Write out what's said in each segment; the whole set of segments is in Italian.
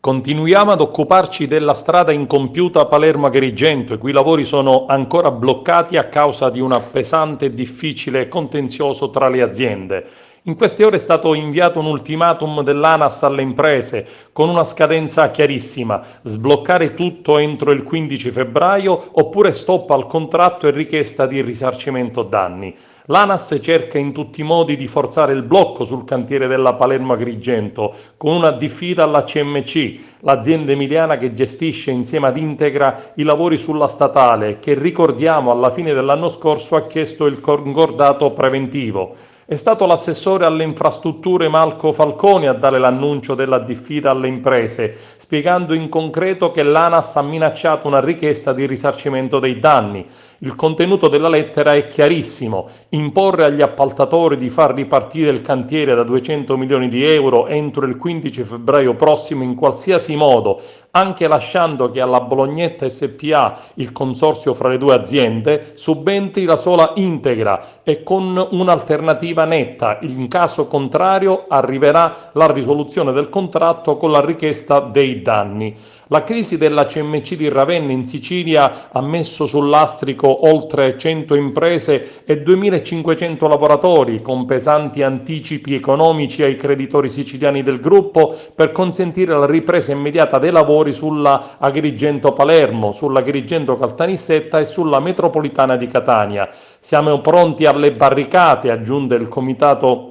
Continuiamo ad occuparci della strada incompiuta Palermo-Agrigento, i cui lavori sono ancora bloccati a causa di un pesante e difficile contenzioso tra le aziende. In queste ore è stato inviato un ultimatum dell'ANAS alle imprese con una scadenza chiarissima: sbloccare tutto entro il 15 febbraio oppure stop al contratto e richiesta di risarcimento danni. L'ANAS cerca in tutti i modi di forzare il blocco sul cantiere della Palermo-Agrigento con una diffida alla CMC, l'azienda emiliana che gestisce insieme ad Integra i lavori sulla statale, che ricordiamo alla fine dell'anno scorso ha chiesto il concordato preventivo. È stato l'assessore alle infrastrutture Malco Falconi a dare l'annuncio della diffida alle imprese, spiegando in concreto che l'ANAS ha minacciato una richiesta di risarcimento dei danni. Il contenuto della lettera è chiarissimo: imporre agli appaltatori di far ripartire il cantiere da 200 milioni di euro entro il 15 febbraio prossimo in qualsiasi modo, anche lasciando che alla Bolognetta SPA, il consorzio fra le due aziende, subentri la sola Integra e con un'alternativa netta. In caso contrario arriverà la risoluzione del contratto con la richiesta dei danni. La crisi della CMC di Ravenna in Sicilia ha messo sul lastrico oltre 100 imprese e 2.500 lavoratori, con pesanti anticipi economici ai creditori siciliani del gruppo per consentire la ripresa immediata dei lavori sulla Agrigento-Palermo, sulla Agrigento-Caltanissetta e sulla metropolitana di Catania. Siamo pronti alle barricate, aggiunge il comitato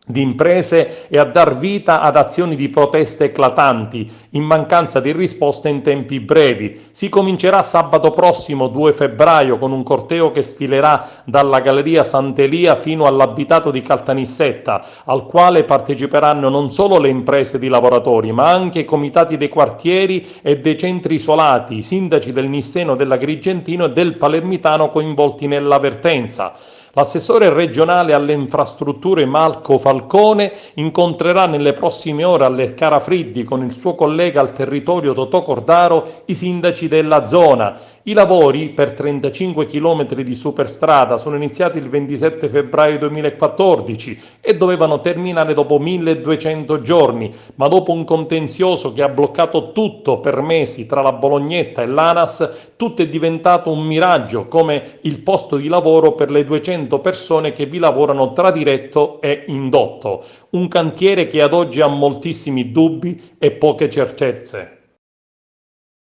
di imprese, e a dar vita ad azioni di protesta eclatanti in mancanza di risposte in tempi brevi. Si comincerà sabato prossimo 2 febbraio con un corteo che sfilerà dalla Galleria Sant'Elia fino all'abitato di Caltanissetta, al quale parteciperanno non solo le imprese di lavoratori ma anche i comitati dei quartieri e dei centri isolati, i sindaci del Nisseno, dell'Agrigentino e del Palermitano coinvolti nella vertenza. L'assessore regionale alle infrastrutture Malco Falcone incontrerà nelle prossime ore alle Carafriddi con il suo collega al territorio Totò Cordaro i sindaci della zona. I lavori per 35 km di superstrada sono iniziati il 27 febbraio 2014 e dovevano terminare dopo 1200 giorni, ma dopo un contenzioso che ha bloccato tutto per mesi tra la Bolognetta e l'ANAS, tutto è diventato un miraggio, come il posto di lavoro per le 200 persone che vi lavorano tra diretto e indotto. Un cantiere che ad oggi ha moltissimi dubbi e poche certezze.